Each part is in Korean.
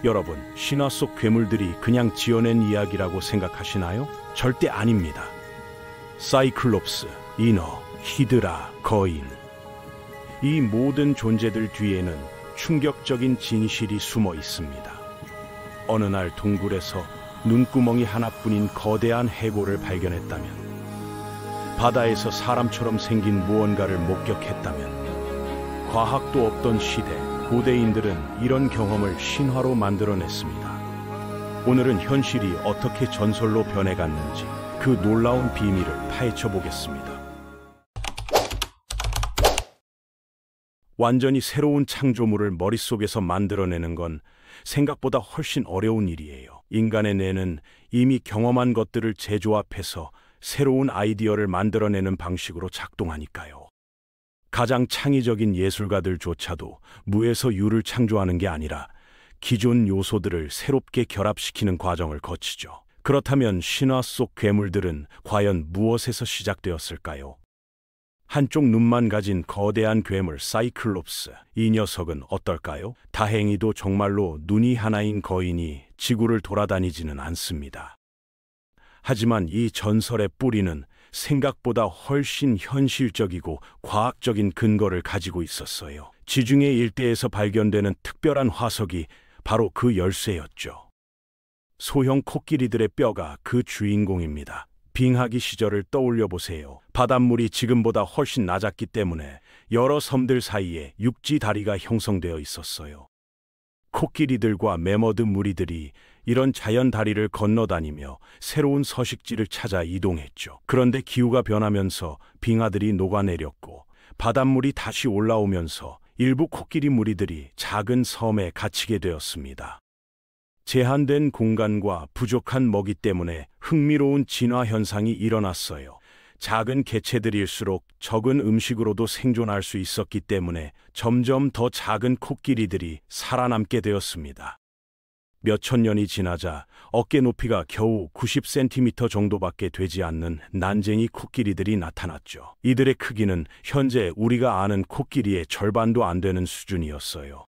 여러분, 신화 속 괴물들이 그냥 지어낸 이야기라고 생각하시나요? 절대 아닙니다. 사이클롭스, 이너, 히드라, 거인, 이 모든 존재들 뒤에는 충격적인 진실이 숨어 있습니다. 어느 날 동굴에서 눈구멍이 하나뿐인 거대한 해골을 발견했다면, 바다에서 사람처럼 생긴 무언가를 목격했다면, 과학도 없던 시대, 고대인들은 이런 경험을 신화로 만들어냈습니다. 오늘은 현실이 어떻게 전설로 변해갔는지 그 놀라운 비밀을 파헤쳐 보겠습니다. 완전히 새로운 창조물을 머릿속에서 만들어내는 건 생각보다 훨씬 어려운 일이에요. 인간의 뇌는 이미 경험한 것들을 재조합해서 새로운 아이디어를 만들어내는 방식으로 작동하니까요. 가장 창의적인 예술가들조차도 무에서 유를 창조하는 게 아니라 기존 요소들을 새롭게 결합시키는 과정을 거치죠. 그렇다면 신화 속 괴물들은 과연 무엇에서 시작되었을까요? 한쪽 눈만 가진 거대한 괴물 사이클롭스, 이 녀석은 어떨까요? 다행히도 정말로 눈이 하나인 거인이 지구를 돌아다니지는 않습니다. 하지만 이 전설의 뿌리는 생각보다 훨씬 현실적이고 과학적인 근거를 가지고 있었어요. 지중해 일대에서 발견되는 특별한 화석이 바로 그 열쇠였죠. 소형 코끼리들의 뼈가 그 주인공입니다. 빙하기 시절을 떠올려 보세요. 바닷물이 지금보다 훨씬 낮았기 때문에 여러 섬들 사이에 육지 다리가 형성되어 있었어요. 코끼리들과 매머드 무리들이 이런 자연 다리를 건너다니며 새로운 서식지를 찾아 이동했죠. 그런데 기후가 변하면서 빙하들이 녹아내렸고 바닷물이 다시 올라오면서 일부 코끼리 무리들이 작은 섬에 갇히게 되었습니다. 제한된 공간과 부족한 먹이 때문에 흥미로운 진화 현상이 일어났어요. 작은 개체들일수록 적은 음식으로도 생존할 수 있었기 때문에 점점 더 작은 코끼리들이 살아남게 되었습니다. 몇천 년이 지나자 어깨 높이가 겨우 90cm 정도밖에 되지 않는 난쟁이 코끼리들이 나타났죠. 이들의 크기는 현재 우리가 아는 코끼리의 절반도 안 되는 수준이었어요.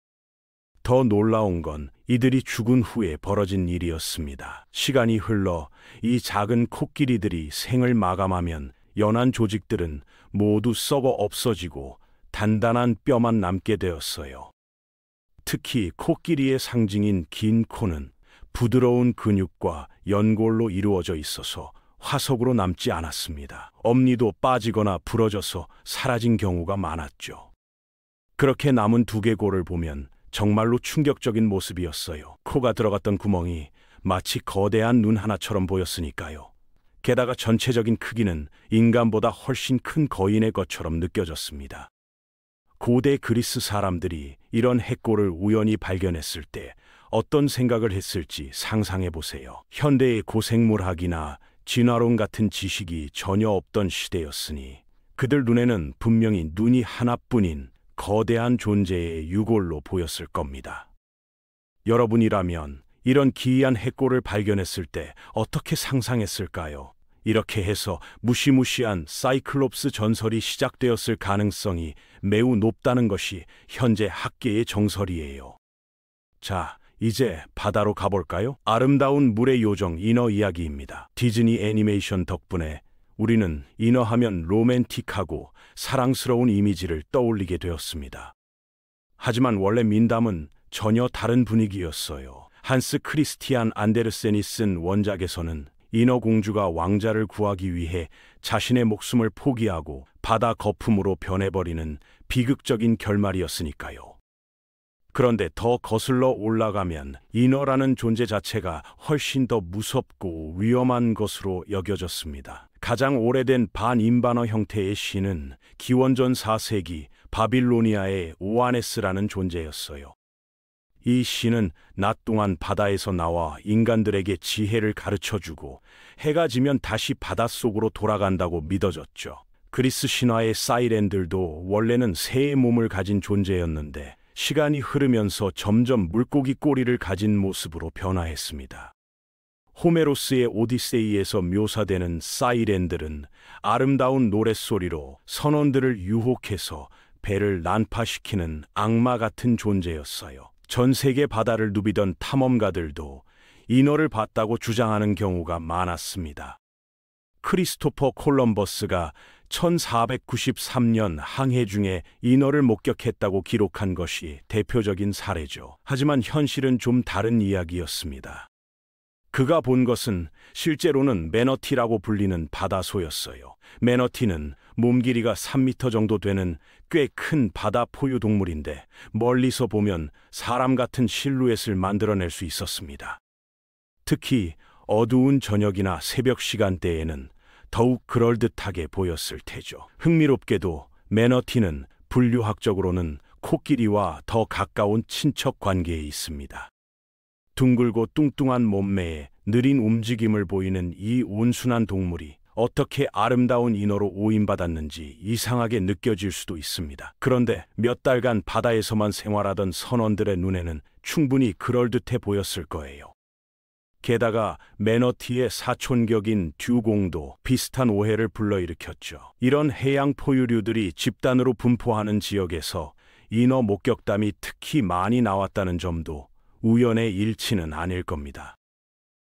더 놀라운 건 이들이 죽은 후에 벌어진 일이었습니다. 시간이 흘러 이 작은 코끼리들이 생을 마감하면 연한 조직들은 모두 썩어 없어지고 단단한 뼈만 남게 되었어요. 특히 코끼리의 상징인 긴 코는 부드러운 근육과 연골로 이루어져 있어서 화석으로 남지 않았습니다. 엄니도 빠지거나 부러져서 사라진 경우가 많았죠. 그렇게 남은 두개골을 보면 정말로 충격적인 모습이었어요. 코가 들어갔던 구멍이 마치 거대한 눈 하나처럼 보였으니까요. 게다가 전체적인 크기는 인간보다 훨씬 큰 거인의 것처럼 느껴졌습니다. 고대 그리스 사람들이 이런 해골을 우연히 발견했을 때 어떤 생각을 했을지 상상해 보세요. 현대의 고생물학이나 진화론 같은 지식이 전혀 없던 시대였으니 그들 눈에는 분명히 눈이 하나뿐인 거대한 존재의 유골로 보였을 겁니다. 여러분이라면 이런 기이한 해골을 발견했을 때 어떻게 상상했을까요? 이렇게 해서 무시무시한 사이클롭스 전설이 시작되었을 가능성이 매우 높다는 것이 현재 학계의 정설이에요. 자, 이제 바다로 가볼까요? 아름다운 물의 요정 이너 이야기입니다. 디즈니 애니메이션 덕분에 우리는 이너 하면 로맨틱하고 사랑스러운 이미지를 떠올리게 되었습니다. 하지만 원래 민담은 전혀 다른 분위기였어요. 한스 크리스티안 안데르센이 쓴 원작에서는 이너 공주가 왕자를 구하기 위해 자신의 목숨을 포기하고 바다 거품으로 변해버리는 비극적인 결말이었으니까요. 그런데 더 거슬러 올라가면 이너라는 존재 자체가 훨씬 더 무섭고 위험한 것으로 여겨졌습니다. 가장 오래된 반인반어 형태의 신은 기원전 4세기 바빌로니아의 오아네스라는 존재였어요. 이 신은 낮 동안 바다에서 나와 인간들에게 지혜를 가르쳐주고 해가 지면 다시 바닷속으로 돌아간다고 믿어졌죠. 그리스 신화의 사이렌들도 원래는 새의 몸을 가진 존재였는데 시간이 흐르면서 점점 물고기 꼬리를 가진 모습으로 변화했습니다. 호메로스의 오디세이에서 묘사되는 사이렌들은 아름다운 노랫소리로 선원들을 유혹해서 배를 난파시키는 악마 같은 존재였어요. 전 세계 바다를 누비던 탐험가들도 인어를 봤다고 주장하는 경우가 많았습니다. 크리스토퍼 콜럼버스가 1493년 항해 중에 인어를 목격했다고 기록한 것이 대표적인 사례죠. 하지만 현실은 좀 다른 이야기였습니다. 그가 본 것은 실제로는 매너티라고 불리는 바다소였어요. 매너티는 몸 길이가 3m 정도 되는 꽤 큰 바다 포유 동물인데 멀리서 보면 사람 같은 실루엣을 만들어낼 수 있었습니다. 특히 어두운 저녁이나 새벽 시간대에는 더욱 그럴듯하게 보였을 테죠. 흥미롭게도 매너티는 분류학적으로는 코끼리와 더 가까운 친척 관계에 있습니다. 둥글고 뚱뚱한 몸매에 느린 움직임을 보이는 이 온순한 동물이 어떻게 아름다운 인어로 오인받았는지 이상하게 느껴질 수도 있습니다. 그런데 몇 달간 바다에서만 생활하던 선원들의 눈에는 충분히 그럴듯해 보였을 거예요. 게다가 매너티의 사촌격인 듀공도 비슷한 오해를 불러일으켰죠. 이런 해양 포유류들이 집단으로 분포하는 지역에서 인어 목격담이 특히 많이 나왔다는 점도 우연의 일치는 아닐 겁니다.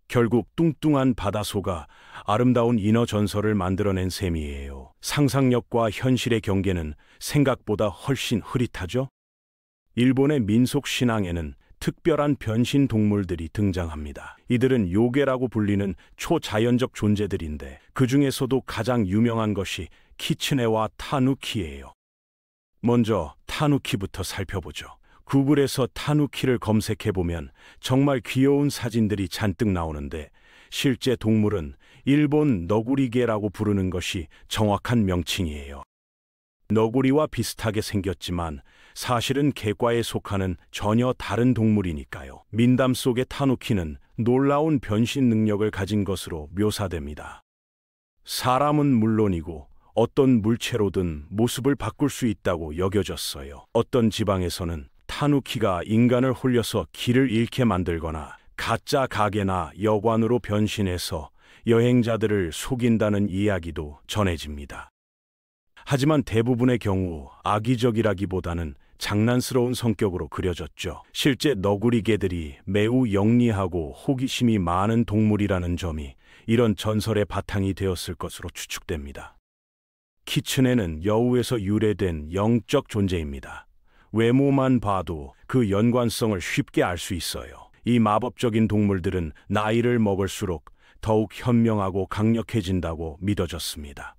결국 뚱뚱한 바다소가 아름다운 인어 전설을 만들어낸 셈이에요. 상상력과 현실의 경계는 생각보다 훨씬 흐릿하죠? 일본의 민속 신앙에는 특별한 변신 동물들이 등장합니다. 이들은 요괴라고 불리는 초자연적 존재들인데 그 중에서도 가장 유명한 것이 키츠네와 타누키예요. 먼저 타누키부터 살펴보죠. 구글에서 타누키를 검색해보면 정말 귀여운 사진들이 잔뜩 나오는데 실제 동물은 일본 너구리개라고 부르는 것이 정확한 명칭이에요. 너구리와 비슷하게 생겼지만 사실은 개과에 속하는 전혀 다른 동물이니까요. 민담 속의 타누키는 놀라운 변신 능력을 가진 것으로 묘사됩니다. 사람은 물론이고 어떤 물체로든 모습을 바꿀 수 있다고 여겨졌어요. 어떤 지방에서는 타누키가 인간을 홀려서 길을 잃게 만들거나 가짜 가게나 여관으로 변신해서 여행자들을 속인다는 이야기도 전해집니다. 하지만 대부분의 경우 악의적이라기보다는 장난스러운 성격으로 그려졌죠. 실제 너구리개들이 매우 영리하고 호기심이 많은 동물이라는 점이 이런 전설의 바탕이 되었을 것으로 추측됩니다. 키츠네는 여우에서 유래된 영적 존재입니다. 외모만 봐도 그 연관성을 쉽게 알 수 있어요. 이 마법적인 동물들은 나이를 먹을수록 더욱 현명하고 강력해진다고 믿어졌습니다.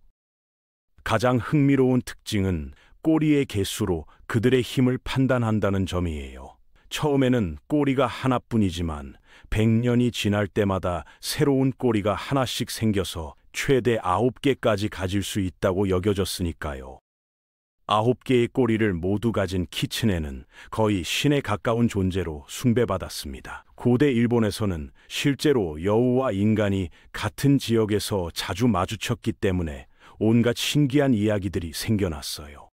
가장 흥미로운 특징은 꼬리의 개수로 그들의 힘을 판단한다는 점이에요. 처음에는 꼬리가 하나뿐이지만 100년이 지날 때마다 새로운 꼬리가 하나씩 생겨서 최대 9개까지 가질 수 있다고 여겨졌으니까요. 9개의 꼬리를 모두 가진 키츠네는 거의 신에 가까운 존재로 숭배받았습니다. 고대 일본에서는 실제로 여우와 인간이 같은 지역에서 자주 마주쳤기 때문에 온갖 신기한 이야기들이 생겨났어요.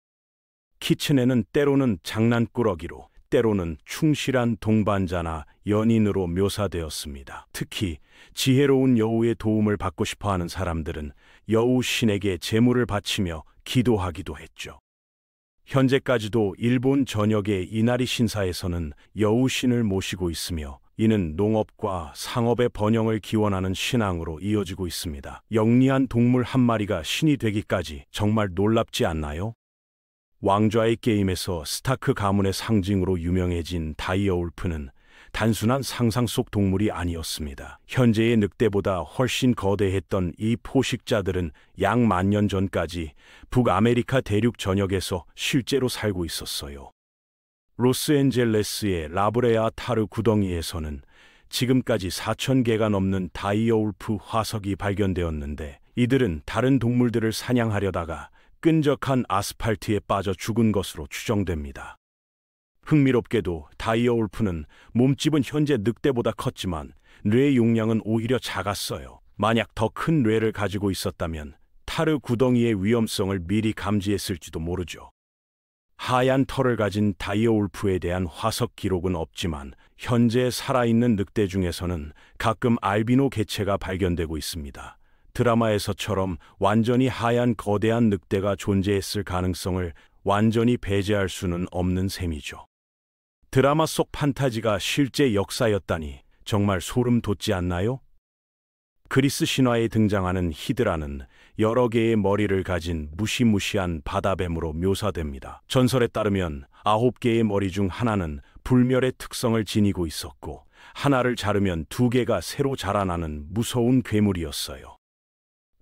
키츠네는 때로는 장난꾸러기로, 때로는 충실한 동반자나 연인으로 묘사되었습니다. 특히 지혜로운 여우의 도움을 받고 싶어하는 사람들은 여우 신에게 제물을 바치며 기도하기도 했죠. 현재까지도 일본 전역의 이나리 신사에서는 여우 신을 모시고 있으며 이는 농업과 상업의 번영을 기원하는 신앙으로 이어지고 있습니다. 영리한 동물 한 마리가 신이 되기까지 정말 놀랍지 않나요? 왕좌의 게임에서 스타크 가문의 상징으로 유명해진 다이어울프는 단순한 상상 속 동물이 아니었습니다. 현재의 늑대보다 훨씬 거대했던 이 포식자들은 약 10,000년 전까지 북아메리카 대륙 전역에서 실제로 살고 있었어요. 로스앤젤레스의 라브레아 타르 구덩이에서는 지금까지 4,000개가 넘는 다이어울프 화석이 발견되었는데 이들은 다른 동물들을 사냥하려다가 끈적한 아스팔트에 빠져 죽은 것으로 추정됩니다. 흥미롭게도 다이어울프는 몸집은 현재 늑대보다 컸지만 뇌 용량은 오히려 작았어요. 만약 더 큰 뇌를 가지고 있었다면 타르 구덩이의 위험성을 미리 감지했을지도 모르죠. 하얀 털을 가진 다이어울프에 대한 화석 기록은 없지만 현재 살아있는 늑대 중에서는 가끔 알비노 개체가 발견되고 있습니다. 드라마에서처럼 완전히 하얀 거대한 늑대가 존재했을 가능성을 완전히 배제할 수는 없는 셈이죠. 드라마 속 판타지가 실제 역사였다니 정말 소름 돋지 않나요? 그리스 신화에 등장하는 히드라는 여러 개의 머리를 가진 무시무시한 바다뱀으로 묘사됩니다. 전설에 따르면 9개의 머리 중 하나는 불멸의 특성을 지니고 있었고, 하나를 자르면 2개가 새로 자라나는 무서운 괴물이었어요.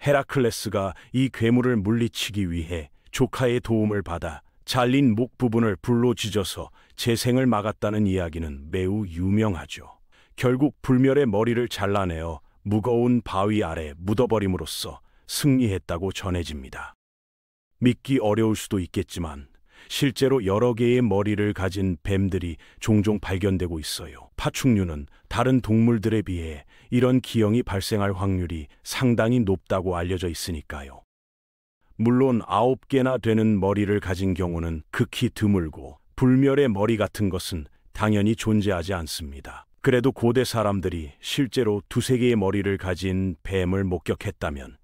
헤라클레스가 이 괴물을 물리치기 위해 조카의 도움을 받아 잘린 목 부분을 불로 지져서 재생을 막았다는 이야기는 매우 유명하죠. 결국 불멸의 머리를 잘라내어 무거운 바위 아래 묻어버림으로써 승리했다고 전해집니다. 믿기 어려울 수도 있겠지만 실제로 여러 개의 머리를 가진 뱀들이 종종 발견되고 있어요. 파충류는 다른 동물들에 비해 이런 기형이 발생할 확률이 상당히 높다고 알려져 있으니까요. 물론 9개나 되는 머리를 가진 경우는 극히 드물고, 불멸의 머리 같은 것은 당연히 존재하지 않습니다. 그래도 고대 사람들이 실제로 2-3개의 머리를 가진 뱀을 목격했다면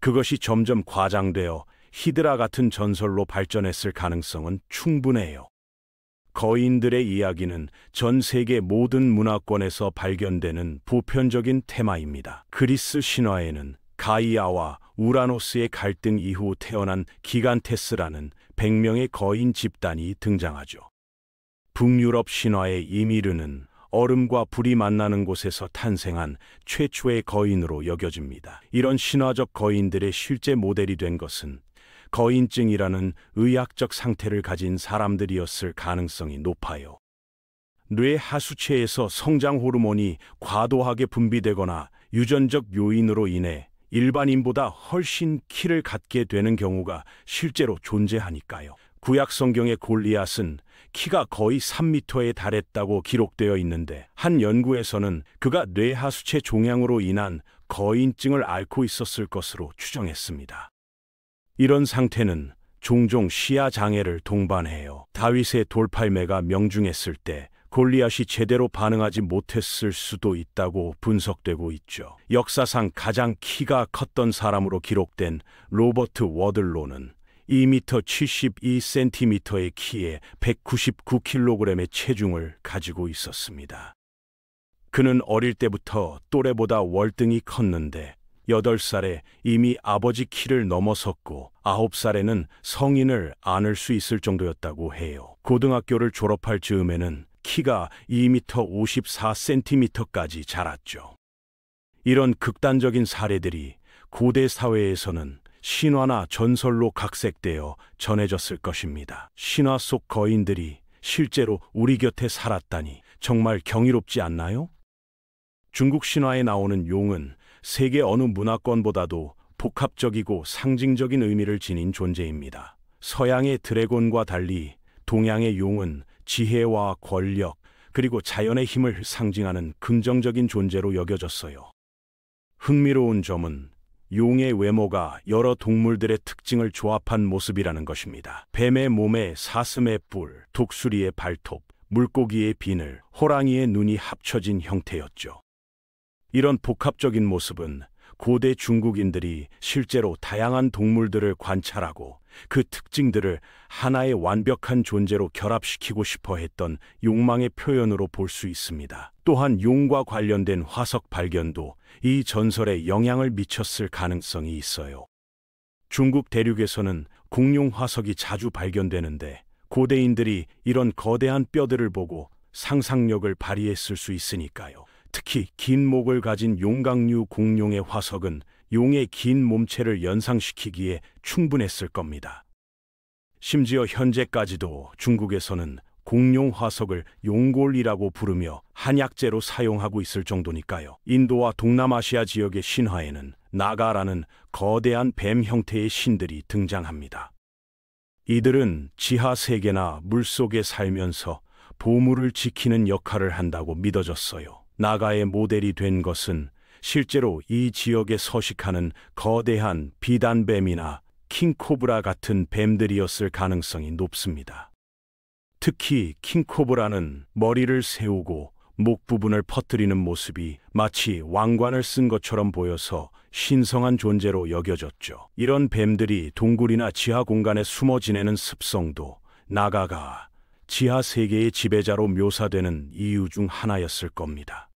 그것이 점점 과장되어 히드라 같은 전설로 발전했을 가능성은 충분해요. 거인들의 이야기는 전 세계 모든 문화권에서 발견되는 보편적인 테마입니다. 그리스 신화에는 가이아와 우라노스의 갈등 이후 태어난 기간테스라는 100명의 거인 집단이 등장하죠. 북유럽 신화의 이미르는 얼음과 불이 만나는 곳에서 탄생한 최초의 거인으로 여겨집니다. 이런 신화적 거인들의 실제 모델이 된 것은 거인증이라는 의학적 상태를 가진 사람들이었을 가능성이 높아요. 뇌 하수체에서 성장 호르몬이 과도하게 분비되거나 유전적 요인으로 인해 일반인보다 훨씬 키를 갖게 되는 경우가 실제로 존재하니까요. 구약 성경의 골리앗은 키가 거의 3m에 달했다고 기록되어 있는데, 한 연구에서는 그가 뇌하수체 종양으로 인한 거인증을 앓고 있었을 것으로 추정했습니다. 이런 상태는 종종 시야 장애를 동반해요. 다윗의 돌팔매가 명중했을 때 골리앗이 제대로 반응하지 못했을 수도 있다고 분석되고 있죠. 역사상 가장 키가 컸던 사람으로 기록된 로버트 워들로는 2m 72cm의 키에 199kg의 체중을 가지고 있었습니다. 그는 어릴 때부터 또래보다 월등히 컸는데 8살에 이미 아버지 키를 넘어섰고 9살에는 성인을 안을 수 있을 정도였다고 해요. 고등학교를 졸업할 즈음에는 키가 2m 54cm까지 자랐죠. 이런 극단적인 사례들이 고대 사회에서는 신화나 전설로 각색되어 전해졌을 것입니다. 신화 속 거인들이 실제로 우리 곁에 살았다니 정말 경이롭지 않나요? 중국 신화에 나오는 용은 세계 어느 문화권보다도 복합적이고 상징적인 의미를 지닌 존재입니다. 서양의 드래곤과 달리 동양의 용은 지혜와 권력, 그리고 자연의 힘을 상징하는 긍정적인 존재로 여겨졌어요. 흥미로운 점은 용의 외모가 여러 동물들의 특징을 조합한 모습이라는 것입니다. 뱀의 몸에 사슴의 뿔, 독수리의 발톱, 물고기의 비늘, 호랑이의 눈이 합쳐진 형태였죠. 이런 복합적인 모습은 고대 중국인들이 실제로 다양한 동물들을 관찰하고 그 특징들을 하나의 완벽한 존재로 결합시키고 싶어 했던 욕망의 표현으로 볼 수 있습니다. 또한 용과 관련된 화석 발견도 이 전설에 영향을 미쳤을 가능성이 있어요. 중국 대륙에서는 공룡 화석이 자주 발견되는데, 고대인들이 이런 거대한 뼈들을 보고 상상력을 발휘했을 수 있으니까요. 특히 긴 목을 가진 용각류 공룡의 화석은 용의 긴 몸체를 연상시키기에 충분했을 겁니다. 심지어 현재까지도 중국에서는 공룡 화석을 용골이라고 부르며 한약재로 사용하고 있을 정도니까요. 인도와 동남아시아 지역의 신화에는 나가라는 거대한 뱀 형태의 신들이 등장합니다. 이들은 지하 세계나 물속에 살면서 보물을 지키는 역할을 한다고 믿어졌어요. 나가의 모델이 된 것은 실제로 이 지역에 서식하는 거대한 비단뱀이나 킹코브라 같은 뱀들이었을 가능성이 높습니다. 특히 킹코브라는 머리를 세우고 목 부분을 퍼뜨리는 모습이 마치 왕관을 쓴 것처럼 보여서 신성한 존재로 여겨졌죠. 이런 뱀들이 동굴이나 지하 공간에 숨어 지내는 습성도 나가가 지하 세계의 지배자로 묘사되는 이유 중 하나였을 겁니다.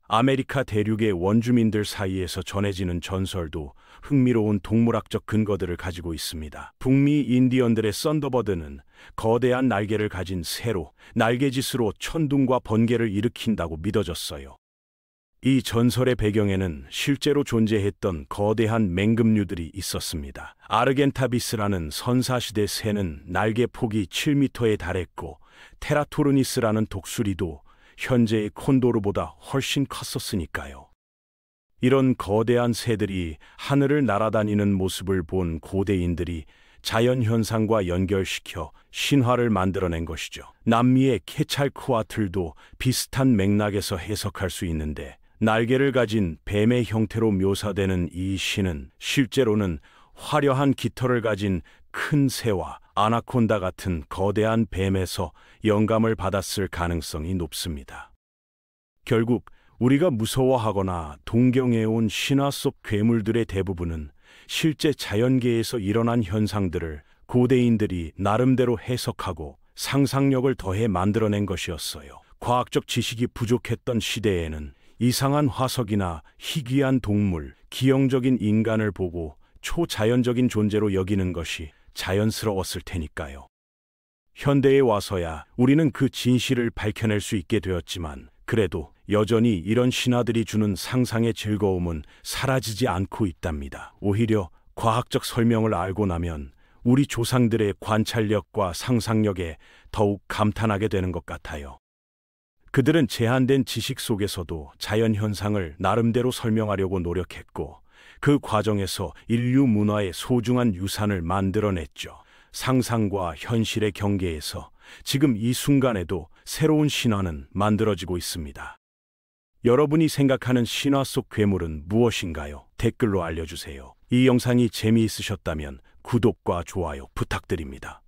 아메리카 대륙의 원주민들 사이에서 전해지는 전설도 흥미로운 동물학적 근거들을 가지고 있습니다. 북미 인디언들의 썬더버드는 거대한 날개를 가진 새로 날개짓으로 천둥과 번개를 일으킨다고 믿어졌어요. 이 전설의 배경에는 실제로 존재했던 거대한 맹금류들이 있었습니다. 아르겐타비스라는 선사시대 새는 날개 폭이 7m에 달했고, 테라토르니스라는 독수리도 현재의 콘도르보다 훨씬 컸었으니까요. 이런 거대한 새들이 하늘을 날아다니는 모습을 본 고대인들이 자연현상과 연결시켜 신화를 만들어낸 것이죠. 남미의 케찰크와틀도 비슷한 맥락에서 해석할 수 있는데, 날개를 가진 뱀의 형태로 묘사되는 이 신은 실제로는 화려한 깃털을 가진 큰 새와 아나콘다 같은 거대한 뱀에서 영감을 받았을 가능성이 높습니다. 결국 우리가 무서워하거나 동경해온 신화 속 괴물들의 대부분은 실제 자연계에서 일어난 현상들을 고대인들이 나름대로 해석하고 상상력을 더해 만들어낸 것이었어요. 과학적 지식이 부족했던 시대에는 이상한 화석이나 희귀한 동물, 기형적인 인간을 보고 초자연적인 존재로 여기는 것이 자연스러웠을 테니까요. 현대에 와서야 우리는 그 진실을 밝혀낼 수 있게 되었지만, 그래도 여전히 이런 신화들이 주는 상상의 즐거움은 사라지지 않고 있답니다. 오히려 과학적 설명을 알고 나면 우리 조상들의 관찰력과 상상력에 더욱 감탄하게 되는 것 같아요. 그들은 제한된 지식 속에서도 자연현상을 나름대로 설명하려고 노력했고, 그 과정에서 인류 문화의 소중한 유산을 만들어냈죠. 상상과 현실의 경계에서 지금 이 순간에도 새로운 신화는 만들어지고 있습니다. 여러분이 생각하는 신화 속 괴물은 무엇인가요? 댓글로 알려주세요. 이 영상이 재미있으셨다면 구독과 좋아요 부탁드립니다.